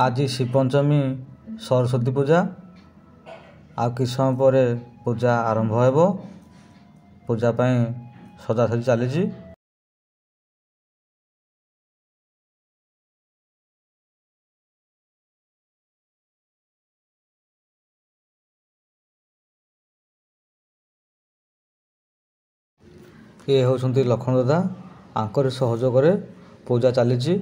आज शिव पंचमी सरस्वती पूजा आ कि समय पर पूजा आरंभ हो पूजा पाई सजासजी चली। ये होउछंती लक्ष्मण दादा आंकर सहयोग पूजा चली।